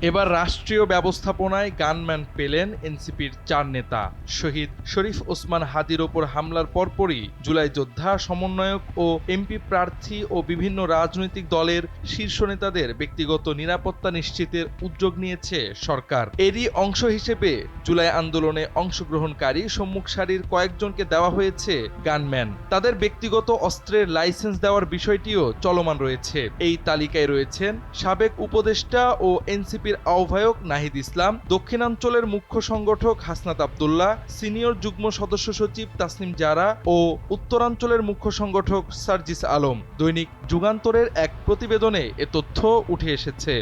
এবার রাষ্ট্রীয় ব্যবস্থাপনায় গানম্যান পেলেন এনসিপির ৪ নেতা। শহীদ শরীফ ওসমান হাদির ওপর হামলার পরপরই জুলাই যোদ্ধা, সমন্বয়ক ও এমপি প্রার্থী ও বিভিন্ন রাজনৈতিক দলের শীর্ষ নেতাদের ব্যক্তিগত নিরাপত্তা নিশ্চিতের উদ্যোগ নিয়েছে সরকার। এরই অংশ হিসেবে জুলাই আন্দোলনে অংশগ্রহণকারী সম্মুখ সারির কয়েকজনকে দেওয়া হয়েছে গানম্যান। তাদের ব্যক্তিগত অস্ত্রের লাইসেন্স দেওয়ার বিষয়টিও চলমান রয়েছে। এই তালিকায় রয়েছেন সাবেক উপদেষ্টা ও এনসিপির আহ্বায়ক নাহিদ ইসলাম, দক্ষিণাঞ্চলের মুখ্য সংগঠক হাসনাত আব্দুল্লাহ, সিনিয়র যুগ্ম সদস্য সচিব তাসনিম জারা ও উত্তরাঞ্চলের মুখ্য সংগঠক সার্জিস আলম। দৈনিক যুগান্তরের এক প্রতিবেদনে এ তথ্য উঠে এসেছে।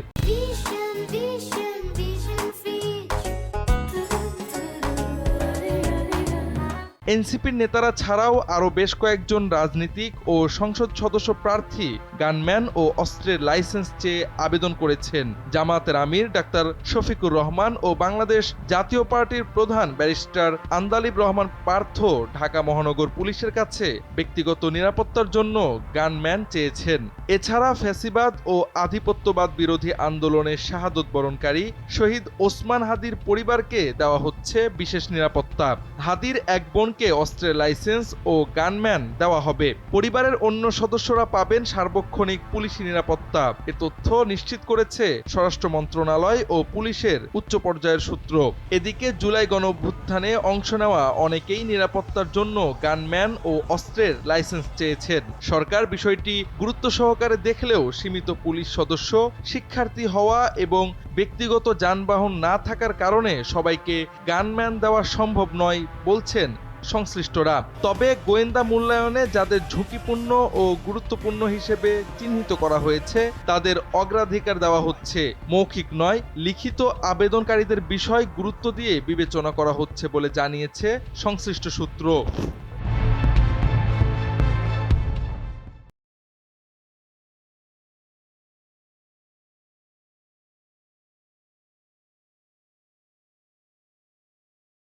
এনসিপির নেতারা ছাড়াও আরও বেশ কয়েকজন রাজনীতিক ও সংসদ সদস্য প্রার্থী গানম্যান ও অস্ত্রের লাইসেন্স চেয়ে আবেদন করেছেন। জামায়াতের আমির ডাক্তার শফিকুর রহমান ও বাংলাদেশ জাতীয় পার্টির প্রধান ব্যারিস্টার আন্দালিব রহমান পার্থ ঢাকা মহানগর পুলিশের কাছে ব্যক্তিগত নিরাপত্তার জন্য গানম্যান চেয়েছেন। এছাড়া ফ্যাসিবাদ ও আধিপত্যবাদ বিরোধী আন্দোলনে শাহাদত বরণকারী শহীদ ওসমান হাদির পরিবারকে দেওয়া হচ্ছে বিশেষ নিরাপত্তা। হাদির এক বোনকে অস্ত্রের লাইসেন্স ও গানম্যান দেওয়া হবে। পরিবারের অন্য সদস্যরা পাবেন সার্বক্ষণিক পুলিশি নিরাপত্তা। এ তথ্য নিশ্চিত করেছে স্বরাষ্ট্র মন্ত্রণালয় ও পুলিশের উচ্চ পর্যায়ের সূত্র। এদিকে জুলাই গণঅভ্যুত্থানে অংশ নেওয়া অনেকেই নিরাপত্তার জন্য গানম্যান ও অস্ত্রের লাইসেন্স চেয়েছেন। সরকার বিষয়টি গুরুত্ব সহকারে দেখলেও সীমিত পুলিশ সদস্য, শিক্ষার্থী হওয়া এবং ব্যক্তিগত যানবাহন না থাকার কারণে সবাইকে গানম্যান দেওয়া সম্ভব নয় বলছেন সংশ্লিষ্টরা। তবে গোয়েন্দা মূল্যায়নে যাদের ঝুঁকিপূর্ণ ও গুরুত্বপূর্ণ হিসেবে চিহ্নিত করা হয়েছে তাদের অগ্রাধিকার দেওয়া হচ্ছে। মৌখিক নয়, লিখিত আবেদনকারীদের বিষয় গুরুত্ব দিয়ে বিবেচনা করা হচ্ছে বলে জানিয়েছে সংশ্লিষ্ট সূত্র।